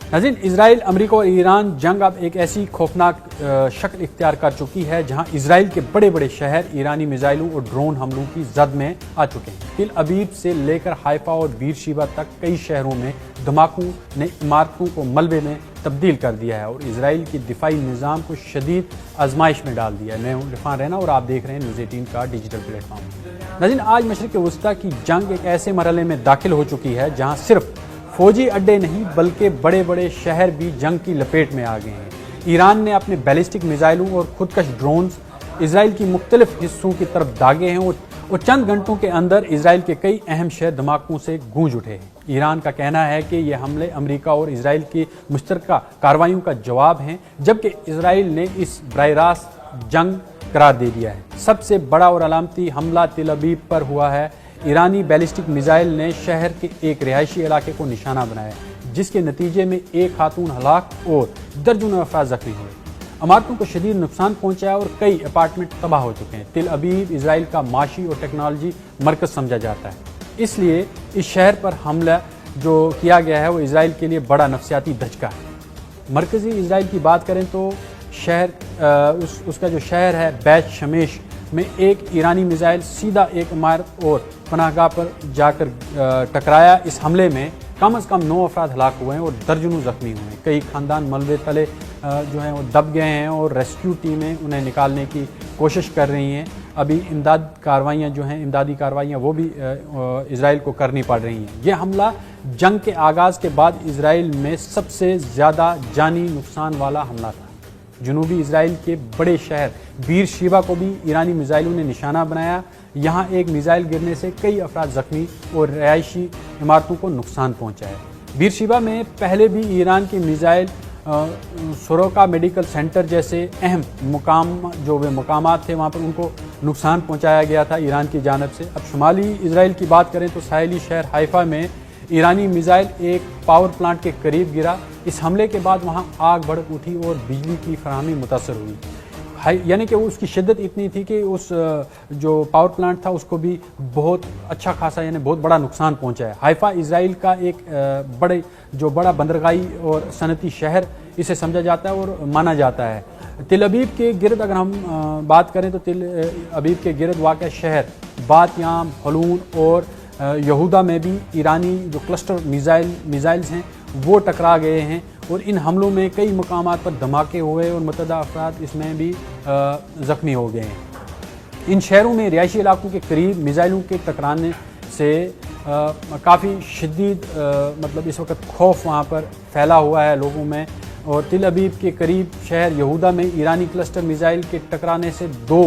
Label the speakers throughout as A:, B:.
A: नाज़रीन, Israel, America और Iran जंग अब एक ऐसी खौफनाक शक्ल इख्तियार कर चुकी है जहां इसराइल के बड़े बड़े शहर ईरानी मिसाइलों और ड्रोन हमलों की जद में आ चुके हैं। तिल अबीब से लेकर हाइफा और बीरशीबा तक कई शहरों में धमाकों ने इमारतों को मलबे में तब्दील कर दिया है और इसराइल की दिफाई निज़ाम को शदीद आजमाइश में डाल दिया है। मैं हूं इरफान रैना और आप देख रहे हैं न्यूज़ 18 का डिजिटल प्लेटफॉर्म। नाज़रीन, आज मशरिक़ वस्ता की जंग एक ऐसे मरहले में दाखिल हो चुकी है जहाँ सिर्फ फौजी अड्डे नहीं बल्कि बड़े बड़े शहर भी जंग की लपेट में आ गए हैं। ईरान ने अपने बैलिस्टिक मिसाइलों और खुदकश ड्रोन्स इसराइल की मुख्तलिफ हिस्सों की तरफ दागे हैं और चंद घंटों के अंदर इसराइल के कई अहम शहर धमाकों से गूंज उठे हैं। ईरान का कहना है कि ये हमले अमेरिका और इसराइल की मुश्तरका कार्रवाइयों का जवाब हैं, जबकि इसराइल ने इस बराह रास्त जंग करार दे दिया है। सबसे बड़ा और अलामती हमला तिल अबीब पर हुआ है। ईरानी बैलिस्टिक मिसाइल ने शहर के एक रिहायशी इलाके को निशाना बनाया, जिसके नतीजे में एक खातून हलाक और दर्जनों अफराद जख्मी हुए। इमारतों को शदीद नुकसान पहुंचा और कई अपार्टमेंट तबाह हो चुके हैं। तिल अबीब इसराइल का माशी और टेक्नोलॉजी मरकज समझा जाता है, इसलिए इस शहर पर हमला जो किया गया है वो इसराइल के लिए बड़ा नफसियाती धचका है। मरकजी इसराइल की बात करें तो शहर उसका जो शहर है बैत शमेश में एक ईरानी मिसाइल सीधा एक इमारत और पनाहगाह पर जाकर टकराया। इस हमले में कम से कम 9 अफराद हलाक हुए हैं और दर्जनों जख्मी हुए हैं। कई खानदान मलबे तले जो हैं वो दब गए हैं और रेस्क्यू टीमें उन्हें निकालने की कोशिश कर रही हैं। अभी इमदादी कार्रवाइयाँ वो भी इसराइल को करनी पड़ रही हैं। ये हमला जंग के आगाज़ के बाद इसराइल में सबसे ज़्यादा जानी नुकसान वाला हमला था। जनूबी इसराइल के बड़े शहर बीरशीबा को भी ईरानी मिसाइलों ने निशाना बनाया। यहाँ एक मिसाइल गिरने से कई अफराद जख्मी और रिहायशी इमारतों को नुकसान पहुँचा है। बीरशीबा में पहले भी ईरान की मिसाइल सोरोका मेडिकल सेंटर जैसे अहम मकामात थे, वहाँ पर उनको नुकसान पहुँचाया गया था ईरान की जानिब से। अब शुमाली इसराइल की बात करें तो साहिली शहर हाइफा में ईरानी मिसाइल एक पावर प्लांट के करीब गिरा। इस हमले के बाद वहां आग भड़क उठी और बिजली की फराहमी मुतासर हुई। यानी कि उसकी शिद्दत इतनी थी कि उस जो पावर प्लांट था उसको भी बहुत अच्छा खासा यानी बहुत बड़ा नुकसान पहुंचा है। हाइफा इसराइल का एक बड़ा बंदरगाही और सनती शहर इसे समझा जाता है और माना जाता है। तिल अबीब के गिरद अगर हम बात करें तो तिल अबीब के गिरद वाक़ शहर बात याम, हलून और यहूदा में भी ईरानी जो क्लस्टर मिसाइल्स हैं वो टकरा गए हैं और इन हमलों में कई मकामात पर धमाके हुए और मुतअद्दिद अफराद इसमें भी ज़ख्मी हो गए हैं। इन शहरों में रिहायशी इलाकों के करीब मिसाइलों के टकराने से काफ़ी शदीद इस वक्त खौफ वहाँ पर फैला हुआ है लोगों में। और तिल अबीब के करीब शहर यहूदा में ईरानी क्लस्टर मिसाइल के टकराने से 2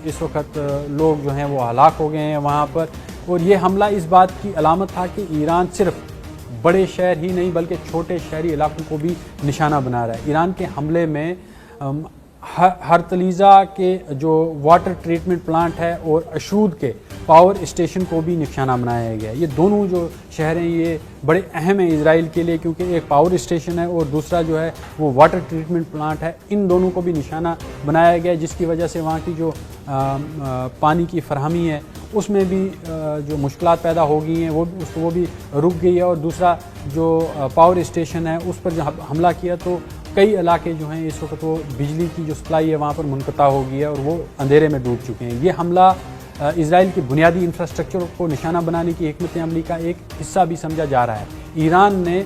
A: इस वक्त लोग जो हैं वो हलाक हो गए हैं वहाँ पर। और ये हमला इस बात की अलामत था कि ईरान सिर्फ बड़े शहर ही नहीं बल्कि छोटे शहरी इलाकों को भी निशाना बना रहा है। ईरान के हमले में हरतलीज़ा के जो वाटर ट्रीटमेंट प्लांट है और अशूद के पावर स्टेशन को भी निशाना बनाया गया। ये दोनों जो शहर हैं ये बड़े अहम हैं इसराइल के लिए, क्योंकि एक पावर स्टेशन है और दूसरा जो है वो वाटर ट्रीटमेंट प्लांट है। इन दोनों को भी निशाना बनाया गया, जिसकी वजह से वहाँ की जो पानी की फरहमी है उसमें भी जो मुश्किलात पैदा हो गई हैं वो भी रुक गई है। और दूसरा जो पावर स्टेशन है उस पर जब हमला किया तो कई इलाके जो हैं इस वक्त वो बिजली की जो सप्लाई है वहाँ पर मुनक़ता हो गई है और वो अंधेरे में डूब चुके हैं। ये हमला इसराइल की बुनियादी इंफ्रास्ट्रक्चर को निशाना बनाने की हिकमत अमली का एक हिस्सा भी समझा जा रहा है। ईरान ने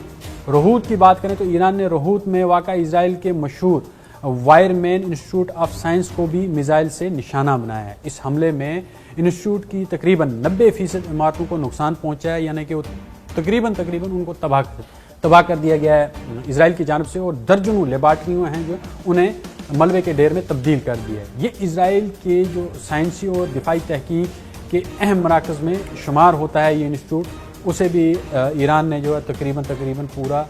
A: रोहूत की बात करें तो ईरान ने रोहूत में वाक़ा इसराइल के मशहूर वायरमैन इंस्टीट्यूट ऑफ साइंस को भी मिसाइल से निशाना बनाया है। इस हमले में इंस्टीट्यूट की तकरीबन 90% इमारतों को नुकसान पहुँचा है, यानी कि वो तकरीबन उनको तबाह कर दिया गया है इसराइल की जानिब से। और दर्जनों लेबार्ट्रियाँ हैं जो उन्हें मलबे के ढेर में तब्दील कर दिया है। ये इसराइल के जो साइंसी और दिफाई तहकीक के अहम मराकज़ में शुमार होता है ये इंस्टीट्यूट, उसे भी ईरान ने जो है तकरीबन पूरा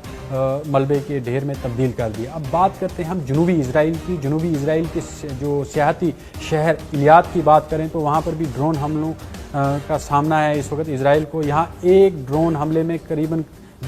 A: मलबे के ढेर में तब्दील कर दिया। अब बात करते हैं हम जनूबी इसराइल की। जनूबी इसराइल के जो सियाहती शहर इलियात की बात करें तो वहाँ पर भी ड्रोन हमलों का सामना है इस वक्त इसराइल को। यहाँ एक ड्रोन हमले में करीबन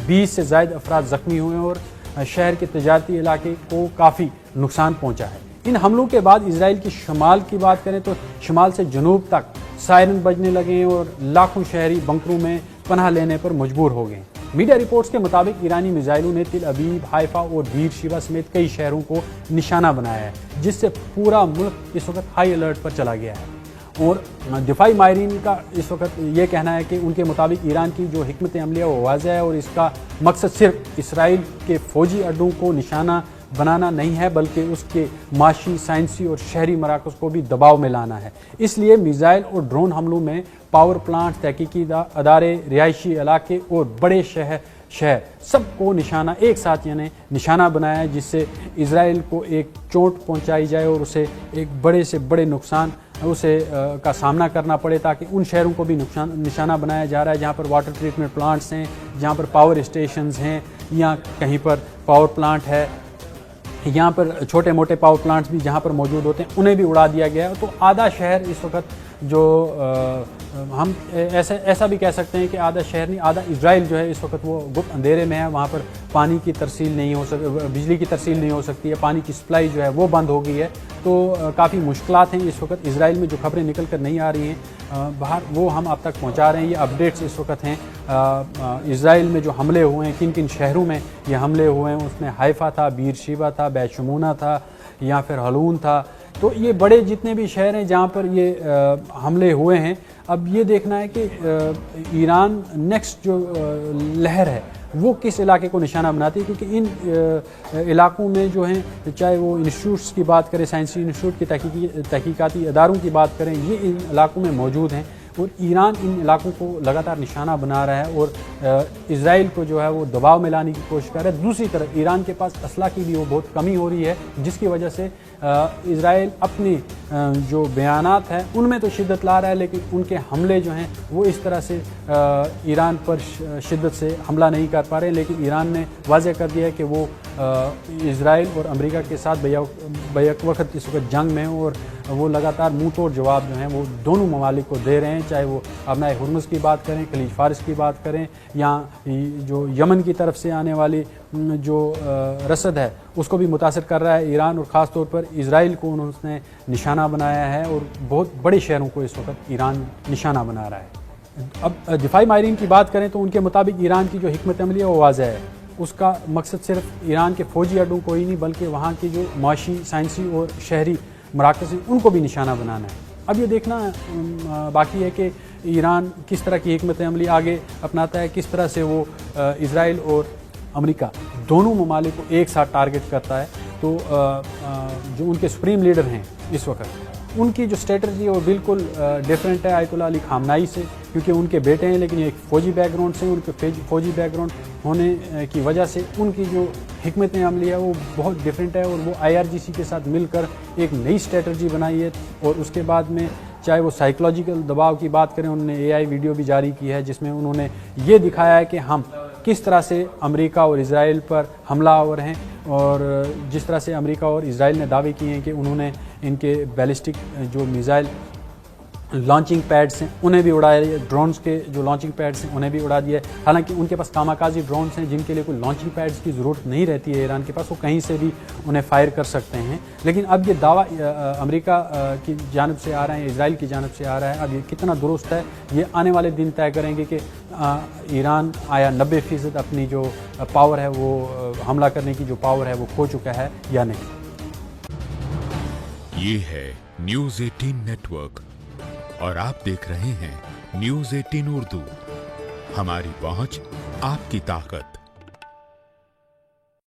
A: 20 से ज़ायद अफराद ज़ख्मी हुए और शहर के तजारती इलाके को काफ़ी नुकसान पहुँचा है। इन हमलों के बाद इसराइल की शुमाल की बात करें तो शुमाल से जनूब तक सायरन बजने लगे हैं और लाखों शहरी बंकरों में पनाह लेने पर मजबूर हो गए। मीडिया रिपोर्ट्स के मुताबिक ईरानी मिसाइलों ने तिल अबीब, हाइफा और बीर शिवा समेत कई शहरों को निशाना बनाया है, जिससे पूरा मुल्क इस वक्त हाई अलर्ट पर चला गया है। और दिफाई माहिरीन का इस वक्त ये कहना है कि उनके मुताबिक ईरान की जो हिकमत अमली है वो वाज़ह है और इसका मकसद सिर्फ इसराइल के फ़ौजी अड्डों को निशाना बनाना नहीं है, बल्कि उसके माशी, साइंसी और शहरी मराकज़ को भी दबाव में लाना है। इसलिए मिसाइल और ड्रोन हमलों में पावर प्लांट, तहकीकी अदारे, रिहायशी इलाके और बड़े शहर सबको निशाना एक साथ यानी निशाना बनाया है, जिससे इजराइल को एक चोट पहुंचाई जाए और उसे एक बड़े से बड़े नुकसान का सामना करना पड़े, ताकि उन शहरों को भी निशाना बनाया जा रहा है जहां पर वाटर ट्रीटमेंट प्लांट्स हैं, जहां पर पावर स्टेशंस हैं, या कहीं पर पावर प्लांट है, यहाँ पर छोटे मोटे पावर प्लांट्स भी जहाँ पर मौजूद होते हैं उन्हें भी उड़ा दिया गया है। तो आधा शहर इस वक्त जो हम ऐसा भी कह सकते हैं कि आधा शहर नहीं, आधा इजराइल जो है इस वक्त वो गुप्त अंधेरे में है। वहाँ पर पानी की तरसील नहीं हो सकती, बिजली की तरसील नहीं हो सकती है, पानी की सप्लाई जो है वो बंद हो गई है। तो काफ़ी मुश्किलात हैं इस वक्त इजराइल में। जो खबरें निकल कर नहीं आ रही हैं बाहर, वो हम आप तक पहुँचा रहे हैं। ये अपडेट्स इस वक्त हैं इजराइल में जो हमले हुए हैं, किन किन शहरों में ये हमले हुए हैं। उसमें हाइफा था, बीर शिवा था, बैशमूना था, या फिर हलून था। तो ये बड़े जितने भी शहर हैं जहाँ पर ये हमले हुए हैं, अब ये देखना है कि ईरान नेक्स्ट जो लहर है वो किस इलाके को निशाना बनाती है, क्योंकि इन इलाकों में जो हैं, चाहे वो इंस्टीट्यूट्स की बात करें, साइंसी इंस्टीट्यूट की तहकीकाती अदारों की बात करें, ये इन इलाकों में मौजूद हैं और ईरान इन इलाकों को लगातार निशाना बना रहा है और इजराइल को जो है वो दबाव में लाने की कोशिश कर रहा है। दूसरी तरफ ईरान के पास असला की भी वो बहुत कमी हो रही है, जिसकी वजह से इजराइल अपनी जो बयानात हैं उनमें तो शिद्दत ला रहा है, लेकिन उनके हमले जो हैं वो इस तरह से ईरान पर शिद्दत से हमला नहीं कर पा रहे। लेकिन ईरान ने वाज़ेह कर दिया है कि वो इजराइल और अमेरिका के साथ बैक वक्त इस वक्त जंग में है और वो लगातार मुंह तोड़ जवाब जो हैं वो दोनों ममालिक को दे रहे हैं, चाहे वो अपना हुर्मुज़ की बात करें, खलीज फारिस की बात करें, या जो यमन की तरफ से आने वाली जो रसद है उसको भी मुतासर कर रहा है ईरान। और ख़ास तौर पर इजराइल को उन्होंने निशाना बनाया है और बहुत बड़े शहरों को इस वक्त ईरान निशाना बना रहा है। अब दिफाई माहिरीन की बात करें तो उनके मुताबिक ईरान की जो हिकमत अमली है वो वाज़ेह है। उसका मकसद सिर्फ ईरान के फ़ौजी अड्डों को ही नहीं, बल्कि वहाँ की जो माशी, साइंसी और शहरी मराकज़ हैं उनको भी निशाना बनाना है। अब ये देखना बाकी है कि ईरान किस तरह की हिकमत अमली आगे अपनाता है, किस तरह से वो इजराइल और अमेरिका दोनों ममालिक को एक साथ टारगेट करता है। तो जो उनके सुप्रीम लीडर हैं इस वक्त, उनकी जो स्ट्रेटजी है वो बिल्कुल डिफरेंट है आयतुल्लाह अली खामनाई से, क्योंकि उनके बेटे हैं लेकिन एक फ़ौजी बैकग्राउंड से, उनके फ़ौजी बैकग्राउंड होने की वजह से उनकी जो हिकमत अमली है वो बहुत डिफरेंट है। और वो IRGC के साथ मिलकर एक नई स्ट्रेटजी बनाई है। और उसके बाद में चाहे वो साइकोलॉजिकल दबाव की बात करें, उन्होंने AI वीडियो भी जारी की है जिसमें उन्होंने ये दिखाया है कि हम किस तरह से अमेरिका और इजराइल पर हमलावर हैं। और जिस तरह से अमेरिका और इजराइल ने दावे किए हैं कि उन्होंने इनके बैलिस्टिक जो मिसाइल लॉन्चिंग पैड्स हैं उन्हें भी उड़ाया, ड्रोन्स के जो लॉन्चिंग पैड्स हैं उन्हें भी उड़ा दिया है। हालांकि उनके पास कामाकाजी ड्रोन्स हैं जिनके लिए कोई लॉन्चिंग पैड्स की ज़रूरत नहीं रहती है ईरान के पास, वो कहीं से भी उन्हें फायर कर सकते हैं। लेकिन अब ये दावा अमेरिका की जानब से आ रहा है, इजराइल की जानब से आ रहा है, अब ये कितना दुरुस्त है ये आने वाले दिन तय करेंगे कि ईरान आया 90% अपनी जो पावर है वो हमला करने की जो पावर है वो खो चुका है या नहीं।
B: ये है न्यूज़ 18 नेटवर्क और आप देख रहे हैं न्यूज़ 18 उर्दू। हमारी पहुंच, आपकी ताकत।